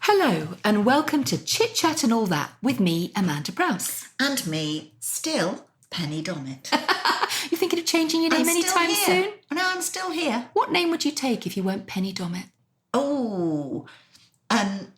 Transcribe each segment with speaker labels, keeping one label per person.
Speaker 1: Hello and welcome to Chit Chat and All That with me, Amanda Prowse.
Speaker 2: And me, still, Penny Dommett.
Speaker 1: You thinking of changing your name anytime soon?
Speaker 2: No, I'm still here.
Speaker 1: What name would you take if you weren't Penny Dommett?
Speaker 2: Oh,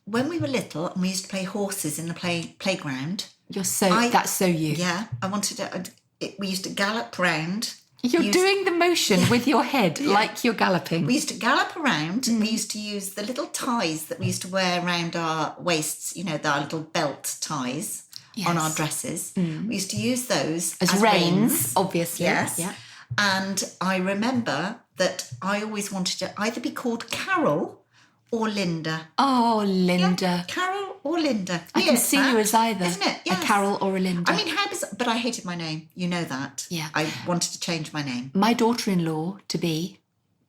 Speaker 2: when we were little and we used to play horses in the playground.
Speaker 1: That's so you.
Speaker 2: Yeah, I wanted to, we used to gallop round.
Speaker 1: You're doing the motion with your head like you're galloping.
Speaker 2: We used to gallop around and we used to use the little ties that we used to wear around our waists, you know, our little belt ties on our dresses. We used to use those as reins,
Speaker 1: obviously.
Speaker 2: Yes.
Speaker 1: Yeah.
Speaker 2: And I remember that I always wanted to either be called Carol or Linda.
Speaker 1: Oh, Linda.
Speaker 2: Yeah, Carol or Linda.
Speaker 1: I can see you as either.
Speaker 2: Isn't it? Yes.
Speaker 1: A Carol or a Linda.
Speaker 2: I mean, but I hated my name. You know that.
Speaker 1: Yeah.
Speaker 2: I wanted to change my name.
Speaker 1: My daughter-in-law, to be,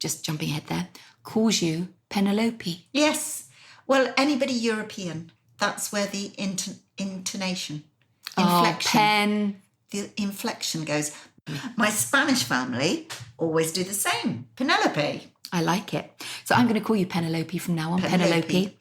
Speaker 1: just jumping ahead there, calls you Penelope.
Speaker 2: Yes. Well, anybody European, that's where the intonation, inflection, the inflection goes. My Spanish family always do the same. Penelope.
Speaker 1: I like it. So I'm going to call you Penelope from now on, Penelope.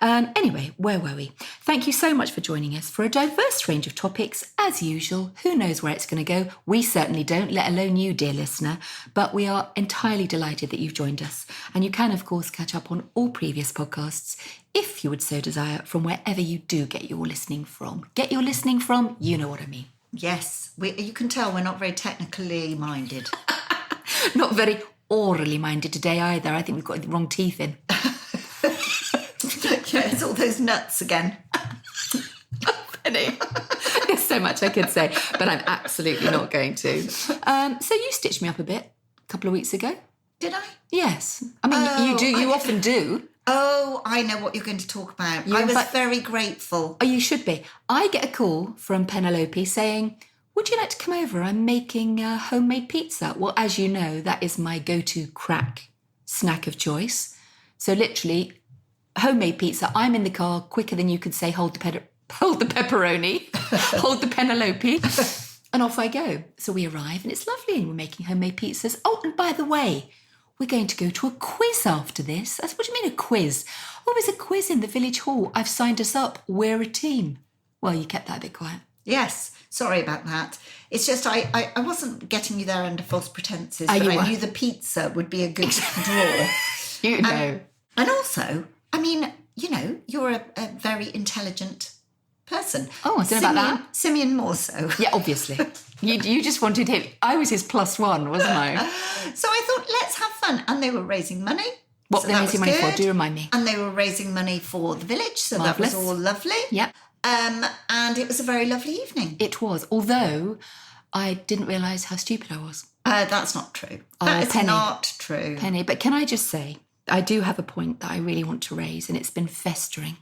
Speaker 1: Anyway, where were we? Thank you so much for joining us for a diverse range of topics. As usual, who knows where it's going to go? We certainly don't, let alone you, dear listener. But we are entirely delighted that you've joined us. And you can, of course, catch up on all previous podcasts, if you would so desire, from wherever you do get your listening from. Get your listening from, you know what I mean.
Speaker 2: Yes, you can tell we're not very technically minded.
Speaker 1: Not very orally minded today either. I think we've got the wrong teeth in.
Speaker 2: Yeah, it's all those nuts again.
Speaker 1: Penny. There's so much I could say, but I'm absolutely not going to. So you stitched me up a bit a couple of weeks ago.
Speaker 2: Did I?
Speaker 1: Yes. I mean, you do. You often do.
Speaker 2: Oh, I know what you're going to talk about. I was very grateful.
Speaker 1: Oh, you should be. I get a call from Penelope saying, would you like to come over? I'm making homemade pizza. Well, as you know, that is my go-to crack snack of choice. So literally, homemade pizza. I'm in the car quicker than you could say, hold the pepperoni, hold the Penelope, and off I go. So we arrive and it's lovely and we're making homemade pizzas. Oh, and by the way, we're going to go to a quiz after this. What do you mean a quiz? Oh, there's a quiz in the village hall. I've signed us up. We're a team. Well, you kept that a bit quiet.
Speaker 2: Yes, sorry about that. It's just I wasn't getting you there under false pretences, but
Speaker 1: I
Speaker 2: knew the pizza would be a good draw.
Speaker 1: You know.
Speaker 2: And also, I mean, you know, you're a very intelligent person.
Speaker 1: Oh, I don't know about that.
Speaker 2: Simeon more so.
Speaker 1: Yeah, obviously. You just wanted him. I was his +1, wasn't I?
Speaker 2: So I thought, let's have fun. And they were raising money.
Speaker 1: What were they raising money for? Do remind me.
Speaker 2: And they were raising money for the village, so Marvellous. That was all lovely.
Speaker 1: Yep.
Speaker 2: And it was a very lovely evening.
Speaker 1: It was, although I didn't realise how stupid I was.
Speaker 2: That's not true. That is not true.
Speaker 1: Penny, but can I just say, I do have a point that I really want to raise, and it's been festering.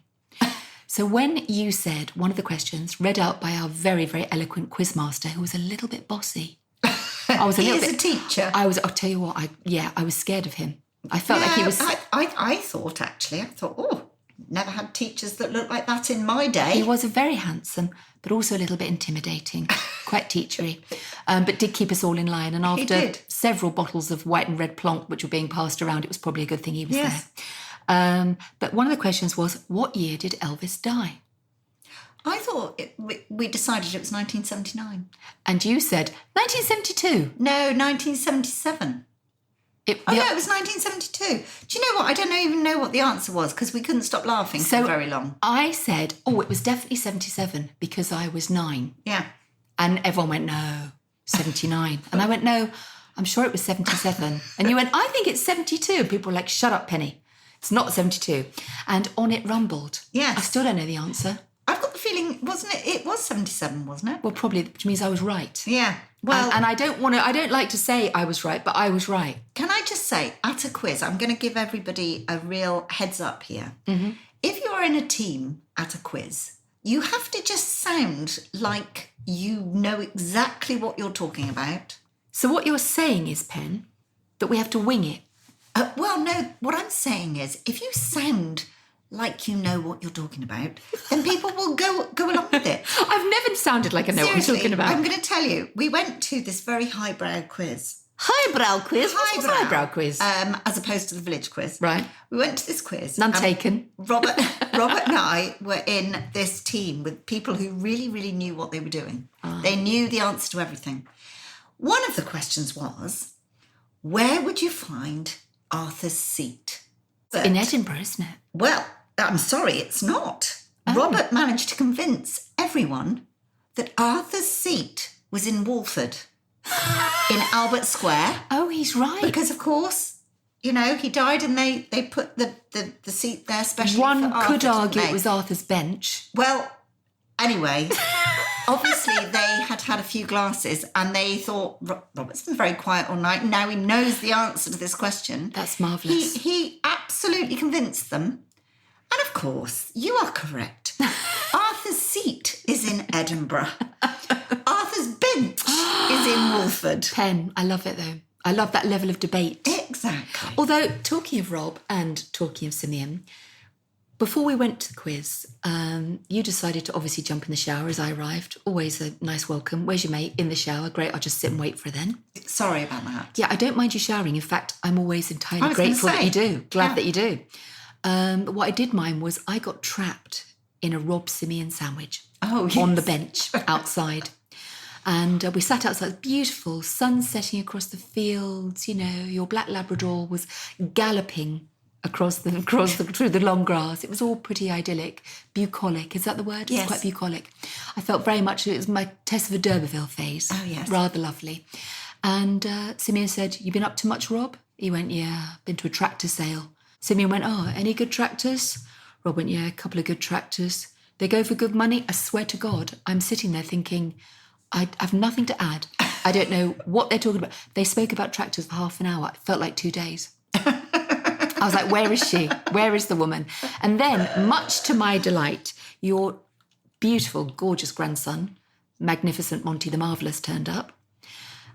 Speaker 1: So when you said one of the questions read out by our very, very eloquent quizmaster, who was a little bit bossy. I was a little bit.
Speaker 2: He is a teacher.
Speaker 1: I'll tell you what, I was scared of him. I felt like he was.
Speaker 2: I thought, oh, never had teachers that looked like that in my day.
Speaker 1: He was very handsome, but also a little bit intimidating, quite teachery, but did keep us all in line. And after several bottles of white and red plonk, which were being passed around, it was probably a good thing he was there. But one of the questions was, what year did Elvis die?
Speaker 2: I thought we decided it was 1979.
Speaker 1: And you said 1972.
Speaker 2: No, 1977. No, it was 1972. Do you know what? I don't even know what the answer was because we couldn't stop laughing for very long.
Speaker 1: I said, it was definitely 77 because I was 9.
Speaker 2: Yeah.
Speaker 1: And everyone went, no, 79. And I went, no, I'm sure it was 77. And you went, I think it's 72. And people were like, shut up, Penny. It's not 72. And on it rumbled.
Speaker 2: Yes.
Speaker 1: I still don't know the answer.
Speaker 2: I've got the feeling, wasn't it? It was 77, wasn't it?
Speaker 1: Well, probably, which means I was right.
Speaker 2: Yeah. Well,
Speaker 1: and I don't like to say I was right, but I was right.
Speaker 2: Can I just say, at a quiz, I'm going to give everybody a real heads up here. Mm-hmm. If you're in a team at a quiz, you have to just sound like you know exactly what you're talking about.
Speaker 1: So what you're saying is, Pen, that we have to wing it.
Speaker 2: Well, no, what I'm saying is, if you sound like you know what you're talking about, then people will go along with it.
Speaker 1: I've never sounded like I know what I'm talking about.
Speaker 2: I'm going to tell you, we went to this very highbrow quiz.
Speaker 1: Highbrow quiz? What's a highbrow quiz?
Speaker 2: As opposed to the village quiz.
Speaker 1: Right.
Speaker 2: We went to this quiz.
Speaker 1: None taken.
Speaker 2: Robert and I were in this team with people who really, really knew what they were doing. They knew the answer to everything. One of the questions was, where would you find Arthur's seat?
Speaker 1: It's in Edinburgh, isn't it?
Speaker 2: Well, I'm sorry, it's not. Robert managed to convince everyone that Arthur's seat was in Walford, in Albert Square.
Speaker 1: Oh, he's right.
Speaker 2: Because, of course, you know, he died and they put the seat there specially
Speaker 1: One
Speaker 2: for Arthur,
Speaker 1: could argue it was Arthur's bench.
Speaker 2: Well, anyway, obviously they had a few glasses and they thought, Robert's been very quiet all night. Now he knows the answer to this question.
Speaker 1: That's marvellous.
Speaker 2: He absolutely convinced them. And of course, you are correct. Arthur's seat is in Edinburgh. Arthur's bench is in Walford.
Speaker 1: Pen. I love it, though. I love that level of debate.
Speaker 2: Exactly.
Speaker 1: Although, talking of Rob and talking of Simeon, before we went to the quiz, you decided to obviously jump in the shower as I arrived. Always a nice welcome. Where's your mate? In the shower. Great, I'll just sit and wait for her then.
Speaker 2: Sorry about that.
Speaker 1: Yeah, I don't mind you showering. In fact, I'm always entirely grateful that you do. Glad that you do. What I did mind was I got trapped in a Rob Simeon sandwich on the bench outside. And we sat outside, beautiful, sun setting across the fields. You know, your black Labrador was galloping across through the long grass. It was all pretty idyllic, bucolic. Is that the word?
Speaker 2: Yes.
Speaker 1: It's quite bucolic. I felt very much it was my Tess of d'Urberville phase.
Speaker 2: Oh, yes.
Speaker 1: Rather lovely. And Simeon said, "You been up to much, Rob?" He went, "Yeah, been to a tractor sale." Simeon went, "Oh, any good tractors?" Rob went, "Yeah, a couple of good tractors. They go for good money?" I swear to God, I'm sitting there thinking, I have nothing to add. I don't know what they're talking about. They spoke about tractors for half an hour. It felt like 2 days. I was like, where is she? Where is the woman? And then, much to my delight, your beautiful, gorgeous grandson, magnificent Monty the Marvellous, turned up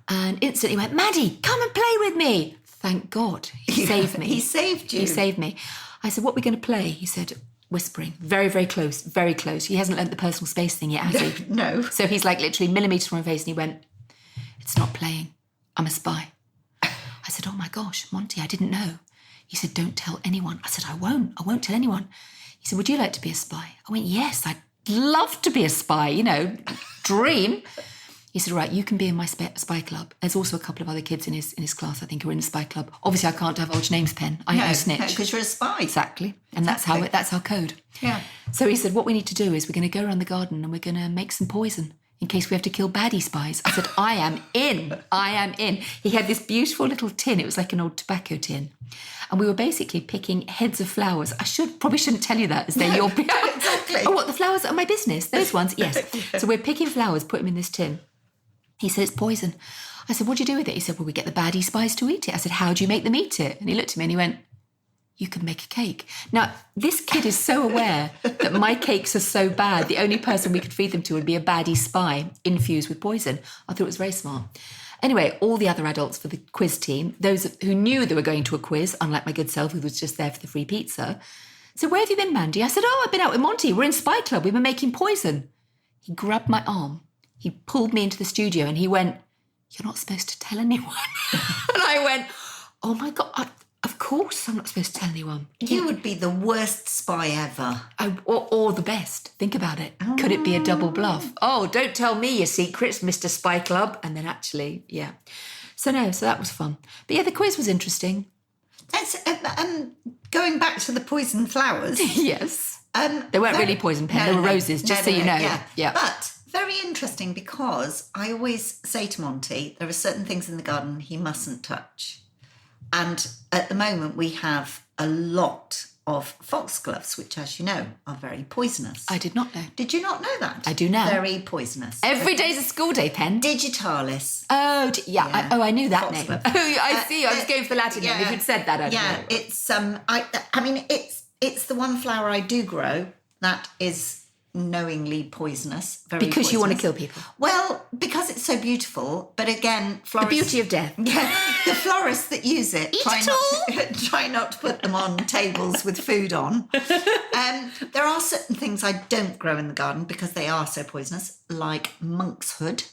Speaker 1: and instantly went, "Mandy, come and play with me." Thank God. He saved me.
Speaker 2: He saved you.
Speaker 1: He saved me. I said, "What are we going to play?" He said, whispering, very, very close, very close. He hasn't learnt the personal space thing yet, has he?
Speaker 2: No.
Speaker 1: So he's like literally millimetres from my face and he went, "It's not playing. I'm a spy." I said, "Oh my gosh, Monty, I didn't know." He said, "Don't tell anyone." I said, I won't tell anyone." He said, "Would you like to be a spy?" I went, "Yes, I'd love to be a spy, you know, dream." He said, "Right, you can be in my spy club." There's also a couple of other kids in his class, I think, who are in the spy club. Obviously, I can't divulge names, Pen. I ain't no snitch.
Speaker 2: because you're a spy.
Speaker 1: Exactly. And that's our code.
Speaker 2: Yeah.
Speaker 1: So he said, "What we need to do is we're going to go around the garden and we're going to make some poison in case we have to kill baddie spies." I said, I am in. He had this beautiful little tin. It was like an old tobacco tin. And we were basically picking heads of flowers. Probably shouldn't tell you that, as they're your...
Speaker 2: Exactly.
Speaker 1: Oh, what, the flowers are my business? Those ones? Yes. So we're picking flowers, put them in this tin. He said, "It's poison." I said, "What do you do with it?" He said, "Well, we get the baddie spies to eat it." I said, "How do you make them eat it?" And he looked at me and he went, "You can make a cake." Now, this kid is so aware that my cakes are so bad, the only person we could feed them to would be a baddie spy infused with poison. I thought it was very smart. Anyway, all the other adults for the quiz team, those who knew they were going to a quiz, unlike my good self who was just there for the free pizza, said, "Where have you been, Mandy?" I said, "Oh, I've been out with Monty. We're in Spyclub. We've been making poison." He grabbed my arm. He pulled me into the studio and he went, "You're not supposed to tell anyone." And I went, "Oh my God, of course I'm not supposed to tell anyone."
Speaker 2: You would be the worst spy ever.
Speaker 1: Or the best. Think about it. Could it be a double bluff? "Oh, don't tell me your secrets, Mr. Spy Club." And then actually, yeah. So that was fun. But yeah, the quiz was interesting.
Speaker 2: That's going back to the poison flowers.
Speaker 1: Yes. They weren't really poison, Pen. They were roses, just so you know.
Speaker 2: Yeah. But very interesting, because I always say to Monty, there are certain things in the garden he mustn't touch. And at the moment, we have a lot of foxgloves, which, as you know, are very poisonous.
Speaker 1: I did not know.
Speaker 2: Did you not know that?
Speaker 1: I do now.
Speaker 2: Very poisonous.
Speaker 1: Every day's a school day, Pen.
Speaker 2: Digitalis.
Speaker 1: Oh, yeah. I knew that
Speaker 2: Foxglove.
Speaker 1: name. Oh, I see. I was going for the Latin name. If you'd said that, I'd know.
Speaker 2: It's I mean, it's the one flower I do grow that is knowingly poisonous. Very
Speaker 1: because
Speaker 2: poisonous.
Speaker 1: You want to kill people.
Speaker 2: Well, because it's so beautiful, but again, florists...
Speaker 1: The beauty of death.
Speaker 2: Yeah, the florists that use it try not to put them on tables with food on. There are certain things I don't grow in the garden because they are so poisonous, like monkshood.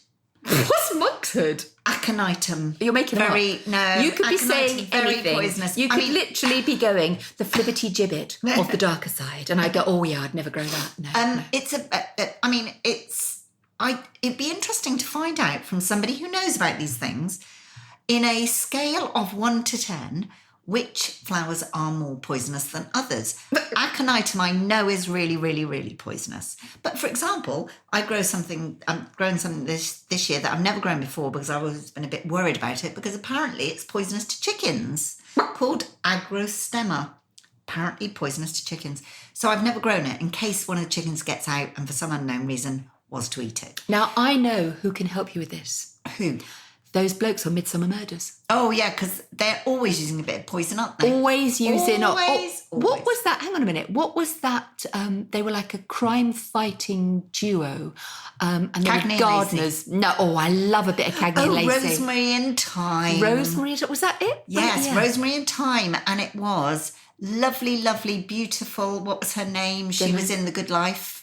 Speaker 1: What's monkshood?
Speaker 2: Aconitum.
Speaker 1: You're making it
Speaker 2: very
Speaker 1: up.
Speaker 2: No.
Speaker 1: You could be
Speaker 2: aconitum,
Speaker 1: saying
Speaker 2: very
Speaker 1: anything.
Speaker 2: Poisonous.
Speaker 1: You could literally be going the flibbity gibbet of the darker side, and I go, oh yeah, I'd never grow that. No.
Speaker 2: It's it'd be interesting to find out from somebody who knows about these things, in a scale of 1 to 10, which flowers are more poisonous than others. Aconitum I know is really, really, really poisonous. But for example, I'm growing something this year that I've never grown before because I've always been a bit worried about it, because apparently it's poisonous to chickens, called agrostemma. Apparently poisonous to chickens. So I've never grown it in case one of the chickens gets out and for some unknown reason was to eat it.
Speaker 1: Now, I know who can help you with this.
Speaker 2: Who?
Speaker 1: Those blokes on Midsummer Murders.
Speaker 2: Oh, yeah, because they're always using a bit of poison, aren't they?
Speaker 1: Always using...
Speaker 2: Always.
Speaker 1: What was that? Hang on a minute. What was that? They were like a crime-fighting duo. And they
Speaker 2: Cagney
Speaker 1: were gardeners. No, I love a bit of Cagney and Lacey.
Speaker 2: Rosemary and Thyme.
Speaker 1: Rosemary, was that it?
Speaker 2: Yes,
Speaker 1: Yeah.
Speaker 2: Rosemary and Thyme. And it was lovely, lovely, beautiful. What was her name? She was in The Good Life.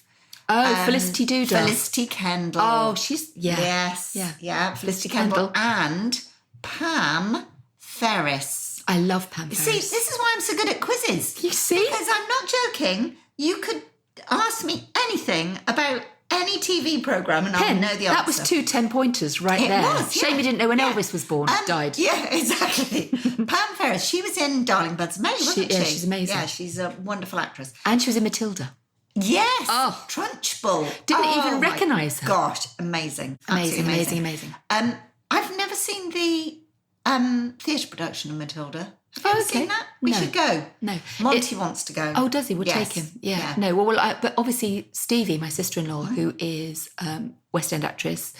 Speaker 1: Oh, Felicity Doodah.
Speaker 2: Felicity Kendall.
Speaker 1: Oh, she's... Yeah.
Speaker 2: Yes.
Speaker 1: Yeah.
Speaker 2: Felicity Kendall. And Pam Ferris.
Speaker 1: I love Pam Ferris.
Speaker 2: See, this is why I'm so good at quizzes.
Speaker 1: You see?
Speaker 2: Because I'm not joking. You could ask me anything about any TV programme and I'll know the answer.
Speaker 1: That was 2 10-pointers right there.
Speaker 2: Was, yeah.
Speaker 1: Shame you didn't know when Elvis was born, died.
Speaker 2: Yeah, exactly. Pam Ferris, she was in Darling Buds May, wasn't she?
Speaker 1: Yeah, she's amazing.
Speaker 2: Yeah, she's a wonderful actress.
Speaker 1: And she was in Matilda.
Speaker 2: Yes.
Speaker 1: Oh.
Speaker 2: Trunchbull.
Speaker 1: Didn't even recognise her.
Speaker 2: Gosh, amazing.
Speaker 1: Amazing.
Speaker 2: I've never seen the theatre production of Matilda. Have you ever seen that? We should go.
Speaker 1: No.
Speaker 2: Monty wants to go.
Speaker 1: Oh, does he? We'll
Speaker 2: Yes.
Speaker 1: take him. Yeah. No, but obviously Stevie, my sister-in-law,
Speaker 2: Mm-hmm.
Speaker 1: who is West End actress,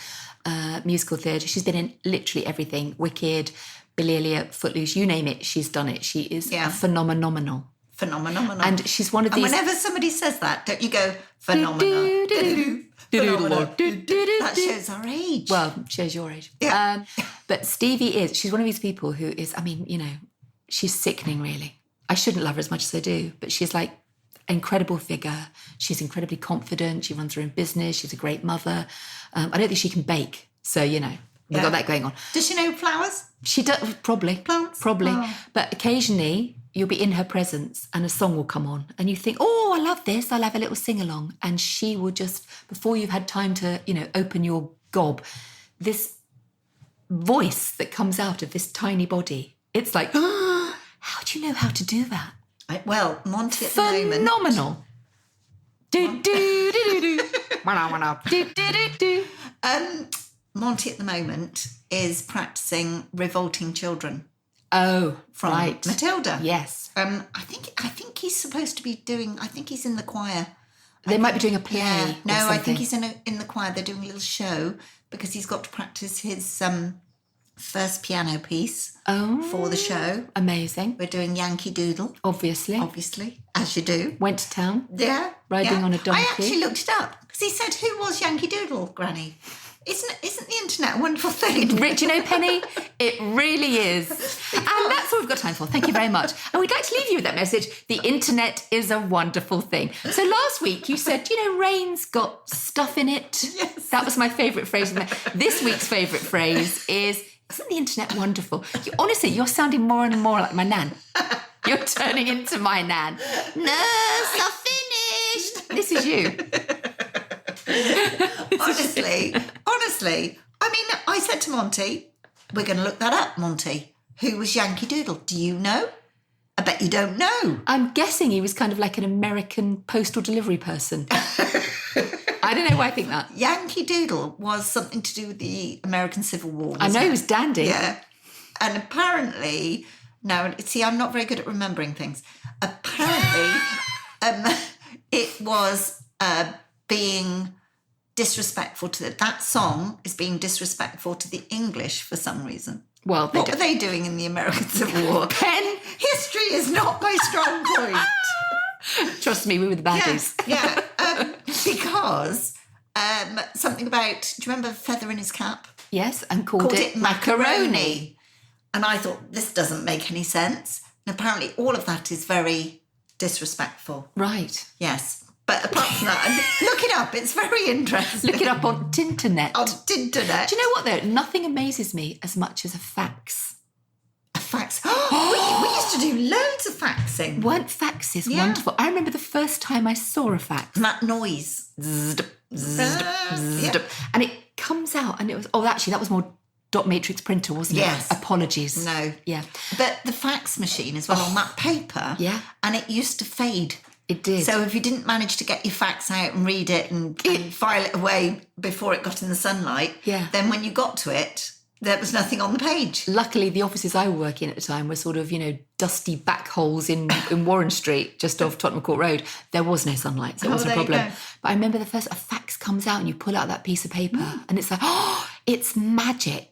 Speaker 1: musical theatre, she's been in literally everything. Wicked, Billy Elliot, Footloose, you name it, she's done it. She is phenomenal. And she's one of these...
Speaker 2: And whenever somebody says that, don't you go, phenomenal? That shows our age.
Speaker 1: Well, shows your age.
Speaker 2: Yeah.
Speaker 1: But she's one of these people who is, she's sickening, really. I shouldn't love her as much as I do, but she's like an incredible figure. She's incredibly confident. She runs her own business. She's a great mother. I don't think she can bake. So, we've got that going on.
Speaker 2: Does she know flowers?
Speaker 1: She does, probably.
Speaker 2: Plants?
Speaker 1: Probably.
Speaker 2: Oh.
Speaker 1: But occasionally you'll be in her presence and a song will come on and you think, oh, I love this. I'll have a little sing-along. And she will just, before you've had time to, open your gob, this voice that comes out of this tiny body, it's like, oh, how do you know how to do that?
Speaker 2: Well, Monty at the moment...
Speaker 1: Phenomenal. Do.
Speaker 2: Monty at the moment is practising Revolting Children.
Speaker 1: Oh,
Speaker 2: from
Speaker 1: right.
Speaker 2: Matilda.
Speaker 1: Yes.
Speaker 2: I think he's supposed to be doing... I think he's in the choir.
Speaker 1: They might be doing a play.
Speaker 2: Yeah. No,
Speaker 1: or something.
Speaker 2: I think he's in the choir. They're doing a little show because he's got to practice his first piano piece for the show.
Speaker 1: Amazing.
Speaker 2: We're doing Yankee Doodle.
Speaker 1: Obviously,
Speaker 2: as you do.
Speaker 1: Went to town.
Speaker 2: Yeah.
Speaker 1: Riding on a donkey.
Speaker 2: I actually looked it up because he said, "Who was Yankee Doodle, Granny?" Isn't the internet a wonderful thing?
Speaker 1: Rich, Penny, it really is. And that's all we've got time for. Thank you very much. And we'd like to leave you with that message. The internet is a wonderful thing. So last week you said, rain's got stuff in it.
Speaker 2: Yes.
Speaker 1: That was my favourite phrase. This week's favourite phrase is, isn't the internet wonderful? Honestly, you're sounding more and more like my nan. You're turning into my nan. Nurse, I'm finished. This is you.
Speaker 2: Honestly, I said to Monty, we're going to look that up, Monty. Who was Yankee Doodle? Do you know? I bet you don't know.
Speaker 1: I'm guessing he was kind of like an American postal delivery person. I don't know why I think that.
Speaker 2: Yankee Doodle was something to do with the American Civil War.
Speaker 1: I know he was dandy.
Speaker 2: Yeah. And apparently, now, see, I'm not very good at remembering things. Apparently, it was being disrespectful to that song is being disrespectful to the English for some reason.
Speaker 1: Well,
Speaker 2: what were they doing in the American Civil War?
Speaker 1: Pen.
Speaker 2: History is not my strong point.
Speaker 1: Trust me, we were the baddies.
Speaker 2: Yeah. Because something about, do you remember Feather in His Cap?
Speaker 1: Yes, and called it macaroni.
Speaker 2: And I thought, this doesn't make any sense. And apparently all of that is very disrespectful.
Speaker 1: Right.
Speaker 2: Yes. But apart from that, look it up. It's very interesting.
Speaker 1: Look it up on Tinternet.
Speaker 2: On Tinternet.
Speaker 1: Do you know what, though? Nothing amazes me as much as a fax.
Speaker 2: A fax. We used to do loads of faxing.
Speaker 1: Weren't faxes wonderful? I remember the first time I saw a fax.
Speaker 2: That noise.
Speaker 1: Zzz, zzz, zzz, and it comes out and it was, actually, that was more dot matrix printer, wasn't it?
Speaker 2: Yes.
Speaker 1: Apologies.
Speaker 2: No.
Speaker 1: Yeah.
Speaker 2: But the fax machine as well on that paper.
Speaker 1: Yeah.
Speaker 2: And it used to fade.
Speaker 1: It did.
Speaker 2: So if you didn't manage to get your fax out and read it and file it away before it got in the sunlight, then when you got to it, there was nothing on the page.
Speaker 1: Luckily, the offices I were working at the time were sort of, dusty back holes in Warren Street, just off Tottenham Court Road. There was no sunlight, so it wasn't a problem. But I remember a fax comes out and you pull out that piece of paper and it's like, it's magic.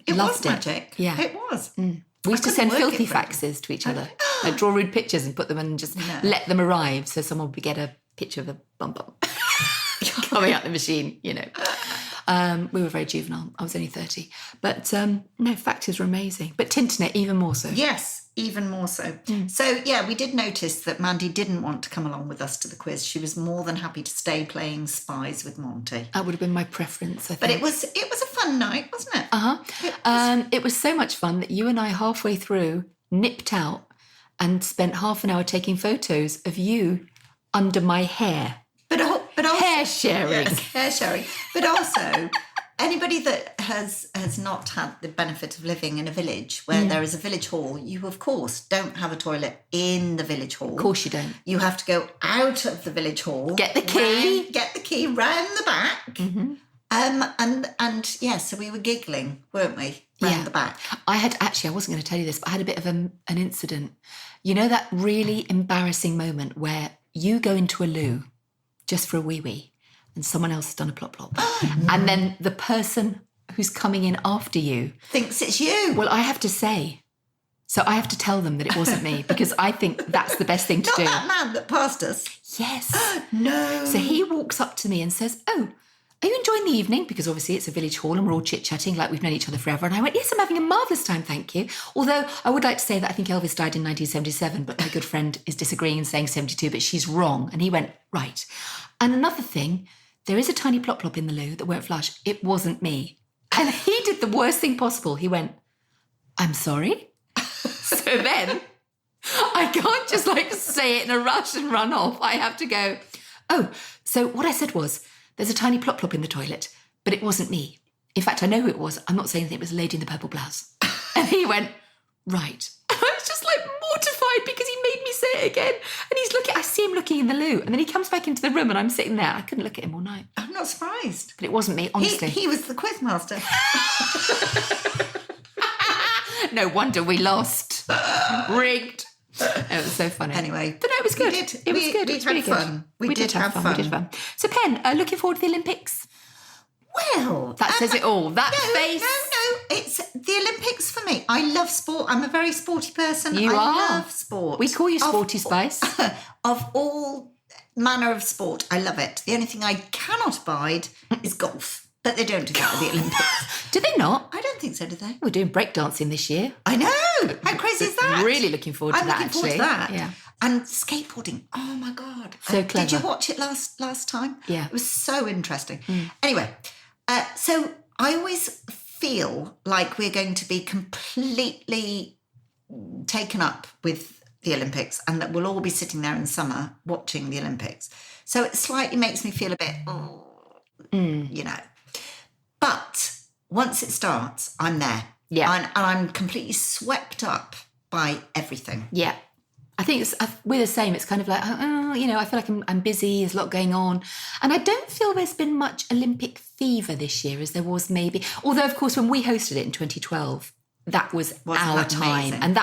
Speaker 2: It was magic.
Speaker 1: Yeah.
Speaker 2: It was.
Speaker 1: We used to send filthy faxes to each other, like draw rude pictures and put them in and just let them arrive so someone would get a picture of a bum coming out the machine, We were very juvenile. I was only 30. But no, faxes were amazing. But Tinternet even more so.
Speaker 2: Yes, even more so. So, we did notice that Mandy didn't want to come along with us to the quiz. She was more than happy to stay playing Spies with Monty.
Speaker 1: That would have been my preference, I think.
Speaker 2: But it was a fun night, wasn't it?
Speaker 1: It was so much fun that you and I halfway through nipped out and spent half an hour taking photos of you under my hair. But also, hair sharing.
Speaker 2: Yes, hair sharing. But also, anybody that has not had the benefit of living in a village where there is a village hall, you, of course, don't have a toilet in the village hall.
Speaker 1: Of course you don't.
Speaker 2: You have to go out of the village hall.
Speaker 1: Get the key.
Speaker 2: Round the back. So we were giggling, weren't we? Round the back.
Speaker 1: I wasn't going to tell you this, but I had a bit of an incident. You know that really embarrassing moment where you go into a loo just for a wee-wee and someone else has done a plop-plop. And then the person who's coming in after you
Speaker 2: thinks it's you.
Speaker 1: Well, I have to say, so I have to tell them that it wasn't me because I think that's the best thing to do.
Speaker 2: Not that man that passed us.
Speaker 1: Yes.
Speaker 2: No.
Speaker 1: So he walks up to me and says, are you enjoying the evening? Because obviously it's a village hall and we're all chit-chatting like we've known each other forever. And I went, yes, I'm having a marvellous time, thank you. Although I would like to say that I think Elvis died in 1977, but my good friend is disagreeing and saying 72, but she's wrong. And he went, right. And another thing, there is a tiny plop-plop in the loo that won't flush. It wasn't me. And he did the worst thing possible. He went, I'm sorry? So then I can't just say it in a rush and run off. I have to go, so what I said was, there's a tiny plop-plop in the toilet, but it wasn't me. In fact, I know who it was. I'm not saying anything. It was a lady in the purple blouse. And he went, right. And I was just mortified because he made me say it again. And I see him looking in the loo. And then he comes back into the room and I'm sitting there. I couldn't look at him all night.
Speaker 2: I'm not surprised.
Speaker 1: But it wasn't me, honestly.
Speaker 2: He was the quizmaster.
Speaker 1: No wonder we lost. Rigged. It was so funny.
Speaker 2: Anyway.
Speaker 1: But no, it was good. It was good. It was really good.
Speaker 2: We did have fun.
Speaker 1: We did fun. So, Pen, looking forward to the Olympics?
Speaker 2: Well.
Speaker 1: That says it all. That face.
Speaker 2: No. It's the Olympics for me. I love sport. I'm a very sporty person.
Speaker 1: I
Speaker 2: love sport.
Speaker 1: We call you Sporty Spice.
Speaker 2: Of all manner of sport, I love it. The only thing I cannot abide is golf. But they don't do that at the Olympics.
Speaker 1: Do they not?
Speaker 2: I don't think so, do they?
Speaker 1: We're doing breakdancing this year.
Speaker 2: I know. How crazy is that?
Speaker 1: Really looking forward to that, actually.
Speaker 2: I'm looking forward to that.
Speaker 1: Yeah.
Speaker 2: And skateboarding. Oh, my God.
Speaker 1: So clever.
Speaker 2: Did you watch it last time?
Speaker 1: Yeah.
Speaker 2: It was so interesting. Anyway, so I always feel like we're going to be completely taken up with the Olympics and that we'll all be sitting there in summer watching the Olympics. So it slightly makes me feel a bit, But once it starts, I'm there.
Speaker 1: Yeah.
Speaker 2: And I'm completely swept up by everything.
Speaker 1: Yeah. I think we're the same. It's kind of like, I feel like I'm busy. There's a lot going on. And I don't feel there's been much Olympic fever this year as there was maybe. Although, of course, when we hosted it in 2012, that was our time.
Speaker 2: Amazing?
Speaker 1: And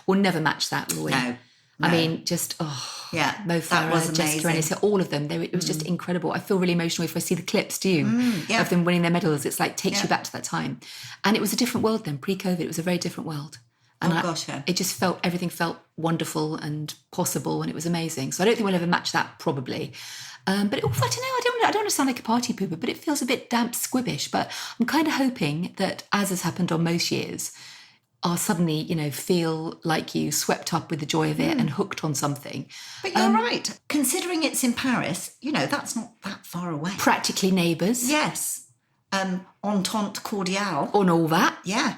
Speaker 1: we'll never match that, will we?
Speaker 2: No.
Speaker 1: I mean, just, Mo Farah, Jessica Ennis, it was them. It was just incredible. I feel really emotional if I see the clips, do you? Of them winning their medals. It's takes you back to that time. And it was a different world then, pre-COVID. It was a very different world. And it just everything felt wonderful and possible and it was amazing. So I don't think we'll ever match that probably. But I don't know, I don't want to sound like a party pooper, but it feels a bit damp squibbish. But I'm kind of hoping that, as has happened on most years, are suddenly, feel like you swept up with the joy of it and hooked on something.
Speaker 2: But you're right. Considering it's in Paris, that's not that far away.
Speaker 1: Practically neighbours.
Speaker 2: Yes. Entente cordiale.
Speaker 1: On all that.
Speaker 2: Yeah.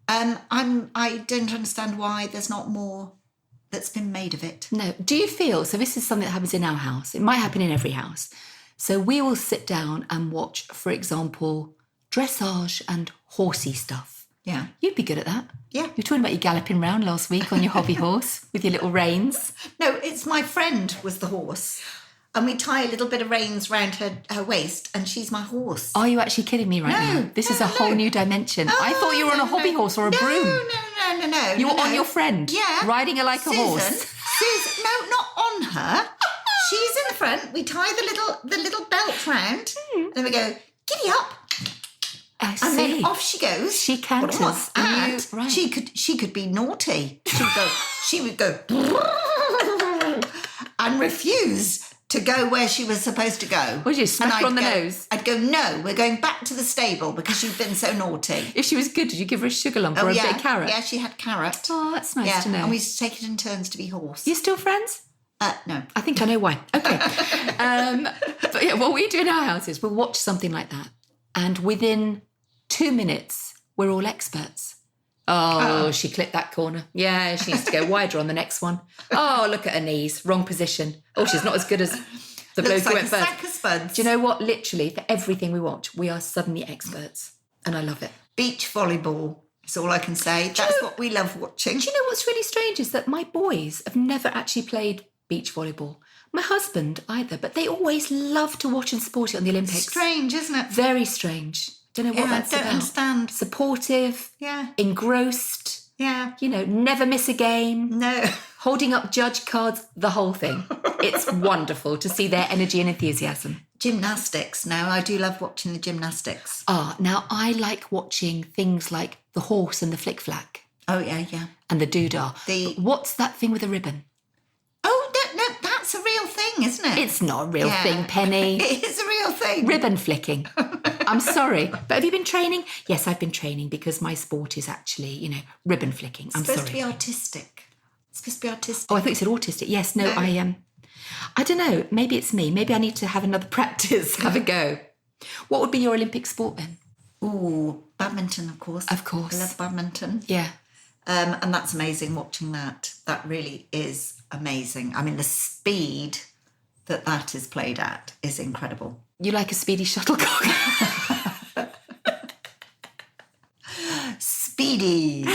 Speaker 2: I don't understand why there's not more that's been made of it.
Speaker 1: No. Do you feel, so this is something that happens in our house. It might happen in every house. So we will sit down and watch, for example, dressage and horsey stuff.
Speaker 2: Yeah.
Speaker 1: You'd be good at that.
Speaker 2: Yeah.
Speaker 1: You were talking about you galloping round last week on your hobby horse with your little reins.
Speaker 2: No, it's my friend was the horse. And we tie a little bit of reins round her waist and she's my horse.
Speaker 1: Are you actually kidding me right now? This is a whole new dimension. I thought you were on a hobby horse or a broom.
Speaker 2: No.
Speaker 1: You were on your friend.
Speaker 2: Yeah.
Speaker 1: Riding her like a horse.
Speaker 2: Susan, no, not on her. She's in the front. We tie the little belt round. Then we go, giddy up.
Speaker 1: I see.
Speaker 2: And then off she goes.
Speaker 1: She canters.
Speaker 2: And
Speaker 1: right.
Speaker 2: she could be naughty. She would go and refuse to go where she was supposed to go.
Speaker 1: Would you smack her on the nose?
Speaker 2: I'd go, no, we're going back to the stable because you've been so naughty.
Speaker 1: If she was good, did you give her a sugar lump or a bit of carrot?
Speaker 2: Yeah, she had carrot.
Speaker 1: Oh, that's nice to know.
Speaker 2: And we used to take it in turns to be horse.
Speaker 1: You still friends?
Speaker 2: No.
Speaker 1: I think I know why. Okay. But yeah, what we do in our house is we'll watch something like that. And within 2 minutes, we're all experts. Oh, she clipped that corner. Yeah, she needs to go wider on the next one. Oh, look at her knees. Wrong position. Oh, she's not as good as the bloke who went first.
Speaker 2: Sack of spuds.
Speaker 1: Do you know what? Literally, for everything we watch, we are suddenly experts. And I love it.
Speaker 2: Beach volleyball is all I can say. That's what we love watching.
Speaker 1: Do you know what's really strange is that my boys have never actually played beach volleyball. My husband either, but they always love to watch and support it on the Olympics.
Speaker 2: Strange, isn't it?
Speaker 1: Very strange. Don't know what that's about.
Speaker 2: I don't understand.
Speaker 1: Supportive.
Speaker 2: Yeah.
Speaker 1: Engrossed.
Speaker 2: Yeah.
Speaker 1: Never miss a game.
Speaker 2: No.
Speaker 1: Holding up judge cards, the whole thing. It's wonderful to see their energy and enthusiasm.
Speaker 2: Gymnastics. Now, I do love watching the gymnastics.
Speaker 1: Now I like watching things like the horse and the flick-flack.
Speaker 2: Oh, yeah.
Speaker 1: And the doodah. What's that thing with a ribbon?
Speaker 2: Oh, no, that's a real thing, isn't it?
Speaker 1: It's not a real thing, Penny.
Speaker 2: It is a real thing.
Speaker 1: Ribbon flicking. I'm sorry, but have you been training? Yes, I've been training because my sport is actually, ribbon flicking. I'm sorry.
Speaker 2: It's supposed to be artistic. It's supposed to be artistic.
Speaker 1: Oh, I thought you said autistic. Yes, no. I don't know. Maybe it's me. Maybe I need to have another practice, have a go. What would be your Olympic sport then?
Speaker 2: Ooh, badminton, of course.
Speaker 1: Of course.
Speaker 2: I love badminton.
Speaker 1: Yeah.
Speaker 2: And that's amazing watching that. That really is amazing. I mean, the speed that is played at is incredible.
Speaker 1: You like a speedy shuttlecock?
Speaker 2: Speedy.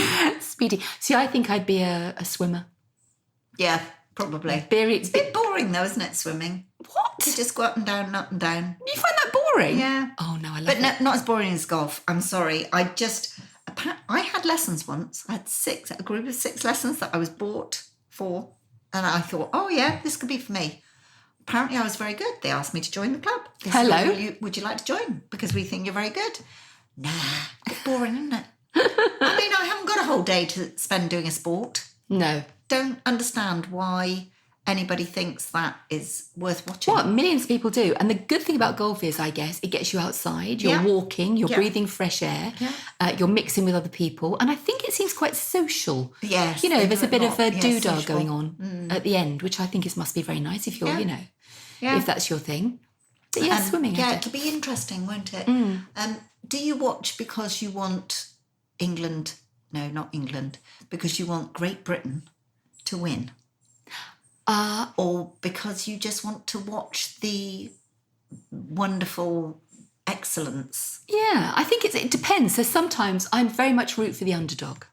Speaker 1: See, I think I'd be a swimmer.
Speaker 2: Yeah, probably. It's a bit boring though, isn't it, swimming?
Speaker 1: What?
Speaker 2: You just go up and down and up and down.
Speaker 1: You find that boring?
Speaker 2: Yeah.
Speaker 1: Oh, no, I love it.
Speaker 2: But not as boring as golf. I'm sorry. I had lessons once. I had a group of 6 lessons that I was bought for. And I thought, oh, yeah, this could be for me. Apparently I was very good. They asked me to join the club. They said,
Speaker 1: hello?
Speaker 2: Would you like to join? Because we think you're very good. Nah, a bit boring, isn't it? I mean, I haven't got a whole day to spend doing a sport.
Speaker 1: No.
Speaker 2: Don't understand why anybody thinks that is worth watching.
Speaker 1: What? Millions of people do. And the good thing about golf is, I guess, it gets you outside. You're walking, you're breathing fresh air, you're mixing with other people. And I think it seems quite social.
Speaker 2: Yes.
Speaker 1: There's a bit of a doodah going on at the end, which I think must be very nice if you're, if that's your thing. But swimming.
Speaker 2: Yeah, it'll be interesting, won't it? Do you watch because you want England? No, not England. Because you want Great Britain to win? Or because you just want to watch the wonderful excellence?
Speaker 1: Yeah, I think it depends. So sometimes I'm very much root for the underdog.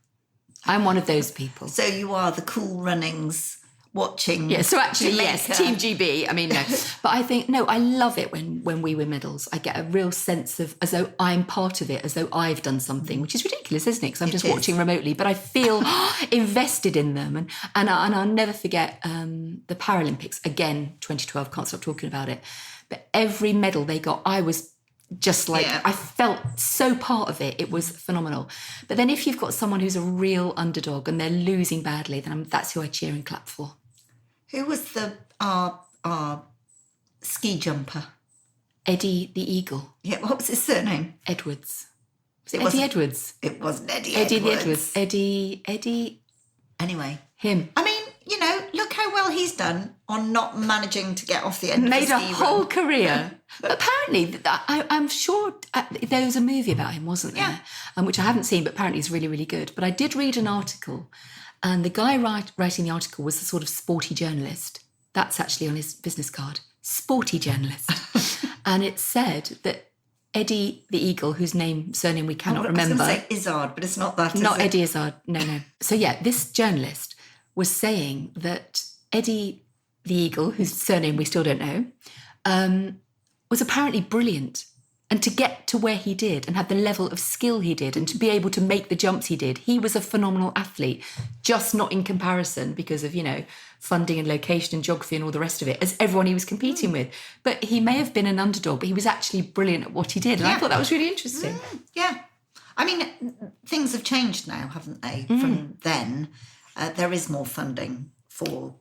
Speaker 1: I'm one of those people.
Speaker 2: So you are the Cool Runnings watching.
Speaker 1: Yeah, so actually,
Speaker 2: Jamaica.
Speaker 1: yes, Team GB. I mean, no. But I think, no, I love it when we win medals. I get a real sense of as though I'm part of it, as though I've done something, which is ridiculous, isn't it? Because I'm just watching remotely. But I feel invested in them. And I'll never forget the Paralympics. Again, 2012, can't stop talking about it. But every medal they got, I was just like, I felt so part of it. It was phenomenal. But then if you've got someone who's a real underdog and they're losing badly, then that's who I cheer and clap for.
Speaker 2: Who was our ski jumper?
Speaker 1: Eddie the Eagle.
Speaker 2: Yeah, what was his surname?
Speaker 1: Edwards. Was it Eddie Edwards?
Speaker 2: It wasn't Eddie
Speaker 1: Edwards. Eddie.
Speaker 2: Anyway.
Speaker 1: Him.
Speaker 2: I mean, look how well he's done on not managing to get off the end
Speaker 1: Made
Speaker 2: of the
Speaker 1: a whole career. Apparently, I'm sure there was a movie about him, wasn't there?
Speaker 2: Yeah.
Speaker 1: Which I haven't seen, but apparently is really, really good. But I did read an article, and the guy writing the article was the sort of sporty journalist. That's actually on his business card. Sporty journalist. And it said that Eddie the Eagle, whose surname we cannot remember.
Speaker 2: I was going to say Izzard, but it's not that,
Speaker 1: Not
Speaker 2: is it?
Speaker 1: Eddie Izzard, no. So yeah, this journalist was saying that Eddie the Eagle, whose surname we still don't know, was apparently brilliant. And to get to where he did and have the level of skill he did and to be able to make the jumps he did, he was a phenomenal athlete, just not in comparison because of, funding and location and geography and all the rest of it, as everyone he was competing with. But he may have been an underdog, but he was actually brilliant at what he did. And I thought that was really interesting.
Speaker 2: Yeah. I mean, things have changed now, haven't they? From then, there is more funding for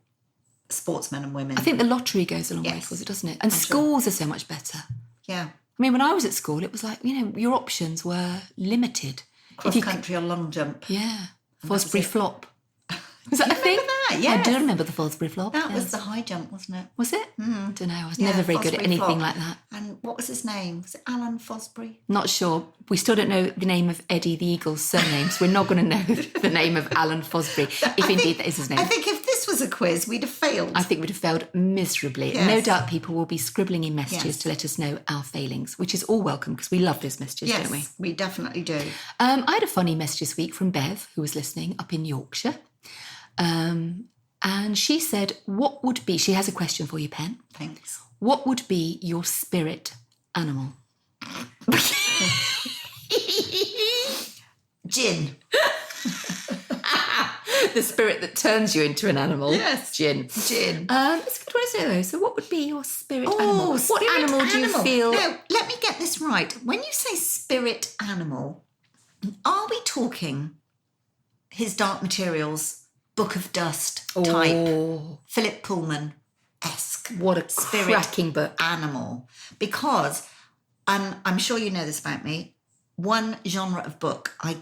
Speaker 2: sportsmen and women.
Speaker 1: I think the lottery goes a long way towards it, doesn't it? And schools are so much better.
Speaker 2: Yeah.
Speaker 1: I mean, when I was at school, it was like, your options were limited.
Speaker 2: Cross country or long jump.
Speaker 1: Yeah. Fosbury flop. Was that a thing?
Speaker 2: Yes.
Speaker 1: I do remember the Fosbury flop.
Speaker 2: That was the high jump, wasn't it?
Speaker 1: Was it? I don't know. I was never very good at anything like that.
Speaker 2: And what was his name? Was it Alan Fosbury?
Speaker 1: Not sure. We still don't know the name of Eddie the Eagle's surname, so we're not going to know the name of Alan Fosbury, if indeed that is his name.
Speaker 2: I think if this was a quiz, we'd have failed.
Speaker 1: I think we'd have failed miserably.
Speaker 2: Yes.
Speaker 1: No doubt people will be scribbling in messages to let us know our failings, which is all welcome because we love those messages, don't we?
Speaker 2: Yes, we definitely do.
Speaker 1: I had a funny message this week from Bev, who was listening up in Yorkshire. And she said, what would be, she has a question for you, Pen.
Speaker 2: Thanks.
Speaker 1: What would be your spirit animal?
Speaker 2: Gin.
Speaker 1: The spirit that turns you into an animal.
Speaker 2: Yes.
Speaker 1: Gin.
Speaker 2: It's
Speaker 1: a good one to say though. So what would be your spirit animal? What animal do you feel?
Speaker 2: No, let me get this right. When you say spirit animal, are we talking his Dark Materials Book of Dust type, Philip Pullman-esque?
Speaker 1: What a
Speaker 2: spirit
Speaker 1: cracking book.
Speaker 2: Animal. Because I'm sure you know this about me. One genre of book I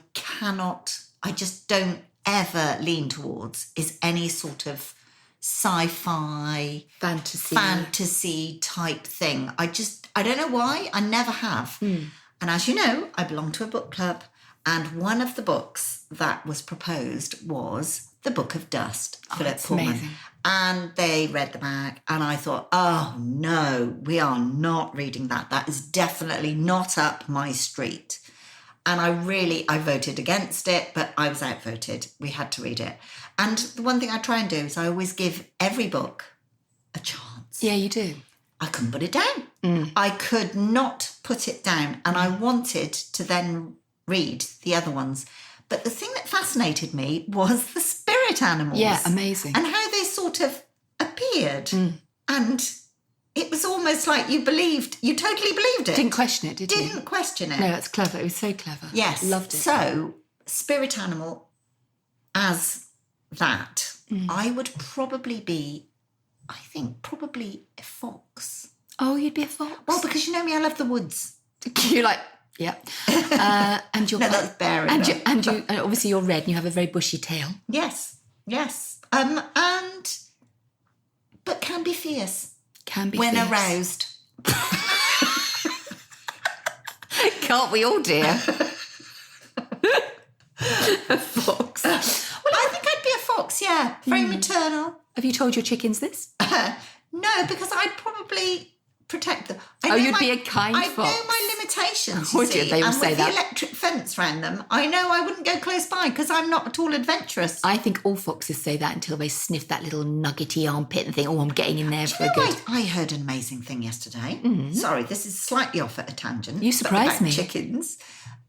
Speaker 2: just don't ever lean towards is any sort of sci-fi, fantasy type thing. I don't know why. I never have. And as you know, I belong to a book club. And one of the books that was proposed was The Book of Dust, Philip Pullman.
Speaker 1: Amazing.
Speaker 2: And they read the back and I thought, oh no, we are not reading that. That is definitely not up my street. And I voted against it, but I was outvoted. We had to read it. And the one thing I try and do is I always give every book a chance.
Speaker 1: Yeah, you do.
Speaker 2: I couldn't put it down. I could not put it down. And I wanted to then read the other ones. But the thing that fascinated me was the spirit animals.
Speaker 1: Yeah, amazing.
Speaker 2: And how they sort of appeared. And it was almost like you totally believed it.
Speaker 1: Didn't question it, did you?
Speaker 2: Didn't question it.
Speaker 1: No, that's clever. It was so clever.
Speaker 2: Yes.
Speaker 1: Loved it.
Speaker 2: So, spirit animal as that, I would probably be, probably a fox.
Speaker 1: Oh, you'd be a fox?
Speaker 2: Well, because you know me, I love the woods.
Speaker 1: You're like, yeah. And you're
Speaker 2: that's bear
Speaker 1: and obviously you're red and you have a very bushy tail.
Speaker 2: Yes. But can be fierce. When
Speaker 1: fierce.
Speaker 2: aroused.
Speaker 1: Can't we all, dear? A fox.
Speaker 2: Well, I think I'd be a fox, yeah. Very maternal.
Speaker 1: Have you told your chickens this?
Speaker 2: No, because I'd probably protect them.
Speaker 1: You'd be a kind fox.
Speaker 2: I know my limitations,
Speaker 1: Would you? They will say that.
Speaker 2: And with the electric fence around them, I know I wouldn't go close by because I'm not at all adventurous.
Speaker 1: I think all foxes say that until they sniff that little nuggety armpit and think, oh, I'm getting in there for a good...
Speaker 2: I heard an amazing thing yesterday. Sorry, this is slightly off at a tangent.
Speaker 1: You surprised me.
Speaker 2: Chickens.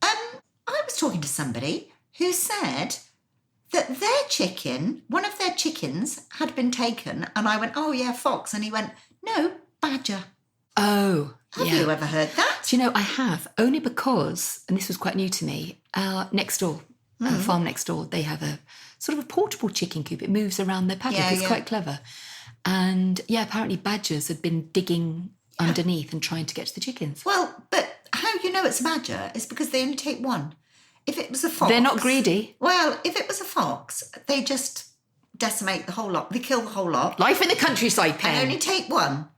Speaker 2: I was talking to somebody who said that one of their chickens had been taken, and I went, oh yeah, fox. And he went, no, badger.
Speaker 1: Oh,
Speaker 2: Have you ever heard that?
Speaker 1: Do you know, I have, only because, and this was quite new to me, next door, farm next door, they have a sort of a portable chicken coop. It moves around their paddock. It's quite clever. And yeah, apparently badgers had been digging underneath and trying to get to the chickens.
Speaker 2: Well, but how you know it's a badger is because they only take one. If it was a fox...
Speaker 1: They're not greedy.
Speaker 2: Well, if it was a fox, they just decimate the whole lot. They kill the whole lot.
Speaker 1: Life in the countryside, Pen.
Speaker 2: And only take one.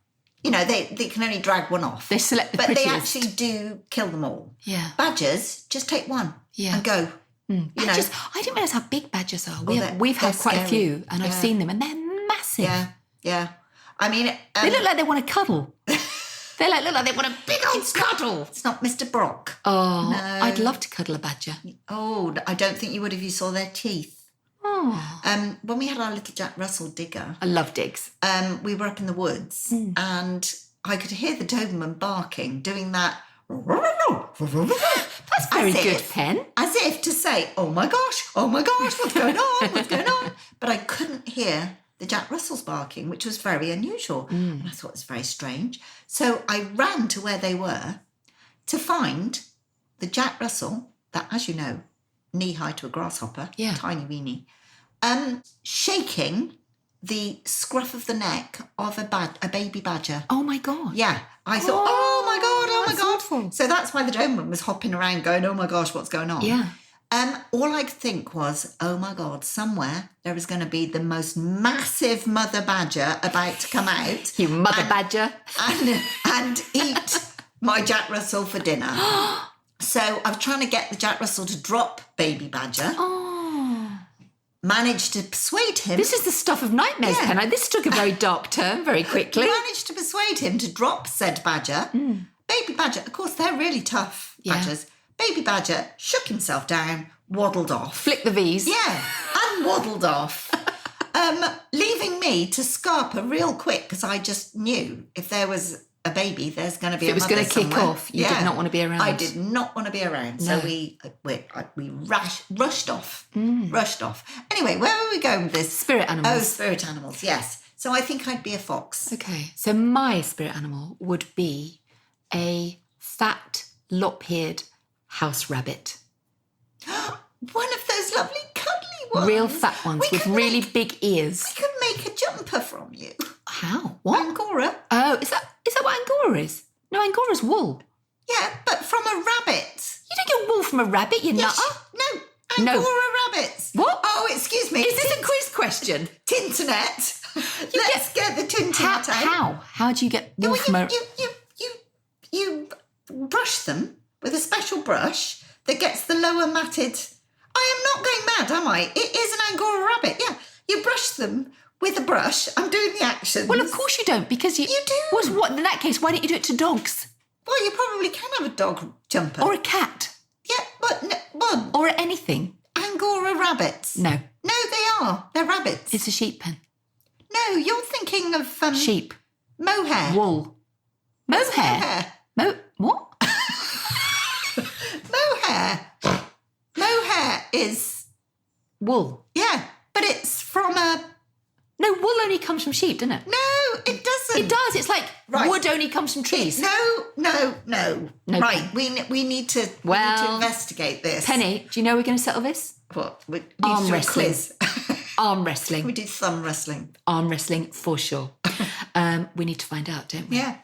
Speaker 2: You know, they can only drag one off.
Speaker 1: They select the
Speaker 2: but
Speaker 1: prettiest.
Speaker 2: They actually do kill them all.
Speaker 1: Yeah.
Speaker 2: Badgers just take one and go.
Speaker 1: Badgers, I didn't realise how big badgers are.
Speaker 2: Well,
Speaker 1: We've had quite
Speaker 2: scary.
Speaker 1: a few, and I've seen them, and they're massive.
Speaker 2: Yeah. I mean...
Speaker 1: they look like they want to cuddle. They look like they want a big old cuddle.
Speaker 2: It's not Mr. Brock.
Speaker 1: Oh,
Speaker 2: No.
Speaker 1: I'd love to cuddle a badger.
Speaker 2: Oh, I don't think you would if you saw their teeth.
Speaker 1: Oh.
Speaker 2: When we had our little Jack Russell digger...
Speaker 1: I love digs.
Speaker 2: we were up in the woods and I could hear the Doberman barking, doing that...
Speaker 1: That's very good, Pen.
Speaker 2: As if to say, oh my gosh, what's going on? But I couldn't hear the Jack Russells barking, which was very unusual. And I thought it was very strange. So I ran to where they were to find the Jack Russell, that, as you know, knee-high to a grasshopper, tiny weenie, shaking the scruff of the neck of a baby badger.
Speaker 1: Oh, my God.
Speaker 2: Yeah. I thought, oh my God.
Speaker 1: Awful.
Speaker 2: So that's why the Doberman was hopping around going, oh my gosh, what's going on?
Speaker 1: Yeah.
Speaker 2: All I could think was, oh my God, somewhere there is going to be the most massive mother badger about to come out.
Speaker 1: You mother badger.
Speaker 2: And eat my Jack Russell for dinner. So I was trying to get the Jack Russell to drop baby badger.
Speaker 1: Oh.
Speaker 2: Managed to persuade him.
Speaker 1: This is the stuff of nightmares, Pen. This took a very dark turn very quickly.
Speaker 2: Managed to persuade him to drop said badger. Baby badger, of course, they're really tough badgers. Baby badger shook himself down, waddled off.
Speaker 1: Flick the V's.
Speaker 2: Yeah, and waddled off. Leaving me to scarper real quick because I just knew if there was a baby, there's going to be a mother
Speaker 1: somewhere. If it was going to kick off, you did not want to be around.
Speaker 2: I did not want to be around.
Speaker 1: No.
Speaker 2: So we rushed off. Rushed off. Anyway, where were we going with this?
Speaker 1: Spirit animals.
Speaker 2: Oh, spirit animals, yes. So I think I'd be a fox.
Speaker 1: Okay, so my spirit animal would be a fat, lop-eared house rabbit.
Speaker 2: One of those lovely cuddly ones.
Speaker 1: Real fat ones with really big ears.
Speaker 2: We could make a jumper from you.
Speaker 1: How? What?
Speaker 2: Angora.
Speaker 1: Oh, is that what Angora is? No, Angora's wool.
Speaker 2: Yeah, but from a rabbit.
Speaker 1: You don't get wool from a rabbit, you nutter.
Speaker 2: No, Angora rabbits.
Speaker 1: What?
Speaker 2: Oh, excuse me.
Speaker 1: Is this a quiz question?
Speaker 2: Tinternet. Let's get the Tinternet out.
Speaker 1: How do you get wool from a...
Speaker 2: You brush them with a special brush that gets the lower matted... I am not going mad, am I? It is an Angora rabbit, yeah. You brush them with a brush. I'm doing the actions.
Speaker 1: Well, of course you don't, because you...
Speaker 2: You do.
Speaker 1: What, in that case, why don't you do it to dogs?
Speaker 2: Well, you probably can have a dog jumper.
Speaker 1: Or a cat.
Speaker 2: Yeah, but... No,
Speaker 1: or anything.
Speaker 2: Angora rabbits.
Speaker 1: No.
Speaker 2: No, they are. They're rabbits.
Speaker 1: It's a sheep pen.
Speaker 2: No, you're thinking of...
Speaker 1: sheep.
Speaker 2: Mohair.
Speaker 1: Wool. Mohair? What?
Speaker 2: Mohair. Mohair is...
Speaker 1: wool.
Speaker 2: Yeah, but it's from a...
Speaker 1: No, wool only comes from sheep, doesn't it?
Speaker 2: No, it doesn't.
Speaker 1: It does. It's like wood only comes from trees.
Speaker 2: No. Right, we need to
Speaker 1: Well,
Speaker 2: investigate this.
Speaker 1: Penny, do you know we're going to settle this?
Speaker 2: What? We need
Speaker 1: Arm
Speaker 2: to do a
Speaker 1: wrestling.
Speaker 2: quiz.
Speaker 1: Arm wrestling.
Speaker 2: We do thumb wrestling.
Speaker 1: Arm wrestling, for sure. We need to find out, don't we?
Speaker 2: Yeah.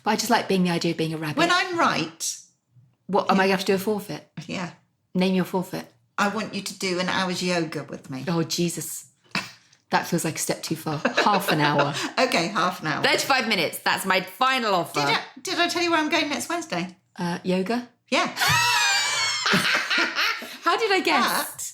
Speaker 1: But I just like the idea of being a rabbit.
Speaker 2: When I'm right...
Speaker 1: What, am I going to have to do a forfeit?
Speaker 2: Yeah.
Speaker 1: Name your forfeit.
Speaker 2: I want you to do an hour's yoga with me.
Speaker 1: Oh, Jesus. That feels like a step too far. Half an hour.
Speaker 2: Okay, half an hour.
Speaker 1: 35 minutes. That's my final offer.
Speaker 2: Did I tell you where I'm going next Wednesday?
Speaker 1: Yoga?
Speaker 2: Yeah.
Speaker 1: How did I guess?
Speaker 2: But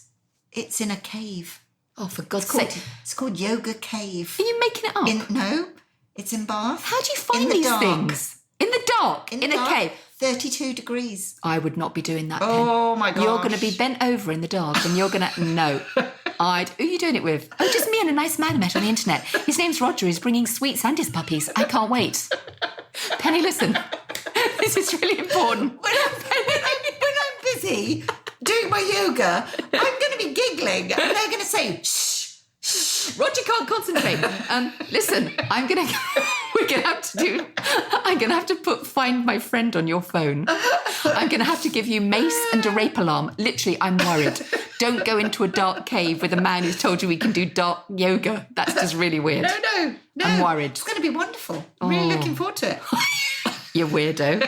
Speaker 2: it's in a cave.
Speaker 1: Oh, for God's sake.
Speaker 2: It's called Yoga Cave.
Speaker 1: Are you making it up?
Speaker 2: No, it's in Bath.
Speaker 1: How do you find
Speaker 2: in the
Speaker 1: these
Speaker 2: dark.
Speaker 1: things? In the dark? In a cave?
Speaker 2: 32 degrees.
Speaker 1: I would not be doing that, Pen.
Speaker 2: Oh, my gosh.
Speaker 1: You're going to be bent over in the dark and you're going to... No. Who are you doing it with? Oh, just me and a nice man I met on the internet. His name's Roger. He's bringing sweets and his puppies. I can't wait. Penny, listen. This is really important.
Speaker 2: When I'm busy doing my yoga, I'm going to be giggling and they're going to say, shh.
Speaker 1: Roger can't concentrate. Listen, I'm gonna have to find my friend on your phone. I'm gonna have to give you mace and a rape alarm. Literally, I'm worried. Don't go into a dark cave with a man who's told you we can do dark yoga. That's just really weird.
Speaker 2: No.
Speaker 1: I'm worried.
Speaker 2: It's going to be wonderful. I'm really looking forward to it.
Speaker 1: You weirdo.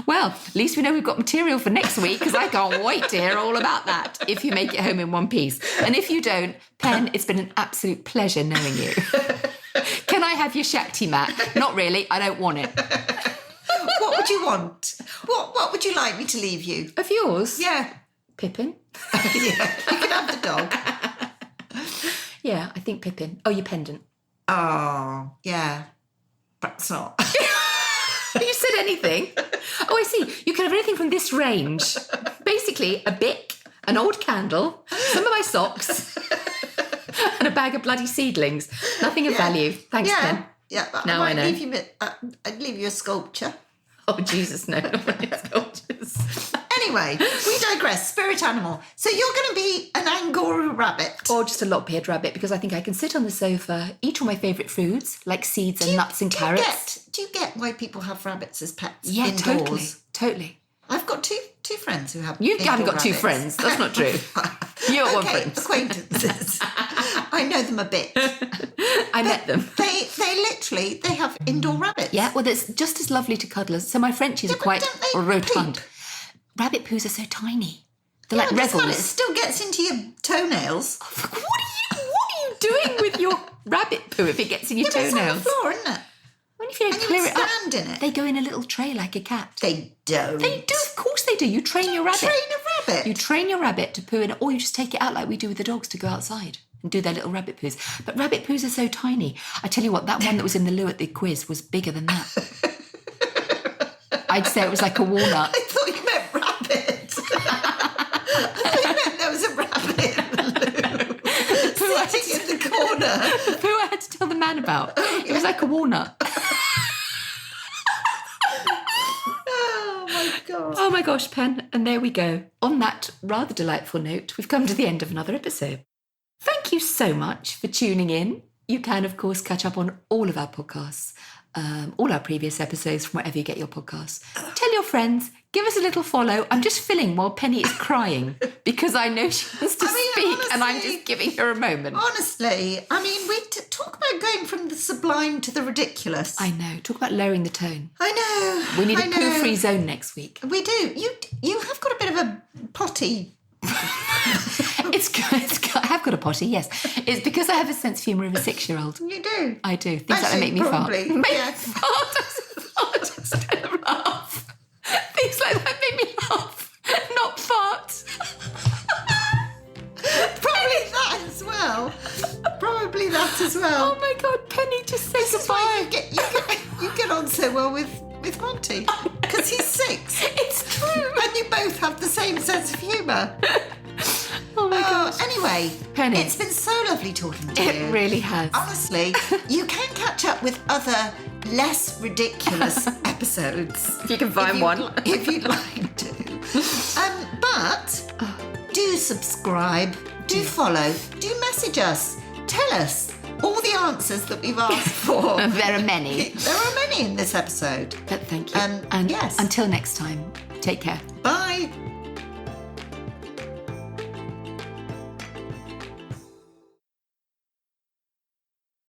Speaker 1: Well, at least we know we've got material for next week, because I can't wait to hear all about that if you make it home in one piece. And if you don't, Pen, it's been an absolute pleasure knowing you. Can I have your Shakti mat? Not really. I don't want it.
Speaker 2: What would you want? What would you like me to leave you?
Speaker 1: Of yours?
Speaker 2: Yeah.
Speaker 1: Pippin?
Speaker 2: Yeah, you can have the dog.
Speaker 1: Yeah, I think Pippin. Oh, your pendant.
Speaker 2: Oh, yeah. Perhaps not.
Speaker 1: You said anything. Oh, I see. You can have anything from this range. Basically, a Bic, an old candle, some of my socks, and a bag of bloody seedlings. Nothing of value. Thanks, Pen.
Speaker 2: Yeah,
Speaker 1: Now I know.
Speaker 2: I'd leave you a sculpture.
Speaker 1: Oh, Jesus, no. Not one of these sculptures.
Speaker 2: Anyway, we digress. Spirit animal. So you're going to be an Angora rabbit.
Speaker 1: Or just a lop-eared rabbit, because I think I can sit on the sofa, eat all my favourite foods, like seeds and nuts and carrots.
Speaker 2: Do you get why people have rabbits as pets
Speaker 1: Yeah,
Speaker 2: indoors?
Speaker 1: totally.
Speaker 2: I've got two friends who have
Speaker 1: You
Speaker 2: indoor
Speaker 1: haven't got two
Speaker 2: rabbits.
Speaker 1: friends. That's not true. You got one friend.
Speaker 2: Acquaintances. I know them a bit.
Speaker 1: I met them.
Speaker 2: They have indoor rabbits.
Speaker 1: Yeah, well, it's just as lovely to cuddle as... So my Frenchies are quite
Speaker 2: don't they
Speaker 1: rotund.
Speaker 2: poop?
Speaker 1: Rabbit poos are so tiny. They're like
Speaker 2: It
Speaker 1: revels.
Speaker 2: still gets into your toenails.
Speaker 1: What are you doing with your rabbit poo if it gets in your
Speaker 2: It's on the
Speaker 1: toenails?
Speaker 2: floor, isn't it?
Speaker 1: When if you don't
Speaker 2: And you
Speaker 1: clear
Speaker 2: would
Speaker 1: it up,
Speaker 2: stand in it.
Speaker 1: they go in a little tray like a cat.
Speaker 2: They don't.
Speaker 1: They do, of course they do. You train your rabbit.
Speaker 2: Train a rabbit.
Speaker 1: You train your rabbit to poo in, or you just take it out like we do with the dogs to go outside and do their little rabbit poos. But rabbit poos are so tiny. I tell you what, that one that was in the loo at the quiz was bigger than that. I'd say it was like a walnut.
Speaker 2: I thought you meant rabbit. I thought you meant there was a rabbit in the loo. Sitting in the corner.
Speaker 1: Poo I had to tell the man about. It was like a walnut.
Speaker 2: Oh my God.
Speaker 1: Oh my gosh, Pen. And there we go. On that rather delightful note, we've come to the end of another episode. Thank you so much for tuning in. You can, of course, catch up on all of our podcasts, all our previous episodes from wherever you get your podcasts. Tell your friends, give us a little follow. I'm just filling while Penny is crying because I know she wants to speak and I'm just giving her a moment.
Speaker 2: Honestly, I mean, we talk about going from the sublime to the ridiculous.
Speaker 1: I know. Talk about lowering the tone.
Speaker 2: I know.
Speaker 1: We need
Speaker 2: I
Speaker 1: a
Speaker 2: know.
Speaker 1: poo-free zone next week.
Speaker 2: We do. You have got a bit of a potty.
Speaker 1: I have got a potty, yes. It's because I have a sense of humour of a 6-year-old.
Speaker 2: You do.
Speaker 1: I do. Things like that make me
Speaker 2: probably,
Speaker 1: fart. Make
Speaker 2: yeah.
Speaker 1: me fart instead of laugh. Things like that make me laugh, not fart.
Speaker 2: Probably that as well. Probably that as well.
Speaker 1: Oh my God, Penny, just say
Speaker 2: This is why
Speaker 1: goodbye.
Speaker 2: you get on so well with Monty. Because he's 6.
Speaker 1: It's true.
Speaker 2: And you both have the same sense of humour.
Speaker 1: Oh my gosh.
Speaker 2: Anyway,
Speaker 1: Penny.
Speaker 2: it's been so lovely talking to you.
Speaker 1: It really has.
Speaker 2: Honestly, you can catch up with other less ridiculous episodes.
Speaker 1: If you can find one.
Speaker 2: If you'd like to. But do subscribe, do follow, do message us. Tell us all the answers that we've asked for.
Speaker 1: There are many.
Speaker 2: There are many in this episode.
Speaker 1: But thank you.
Speaker 2: And yes.
Speaker 1: Until next time, take care.
Speaker 2: Bye.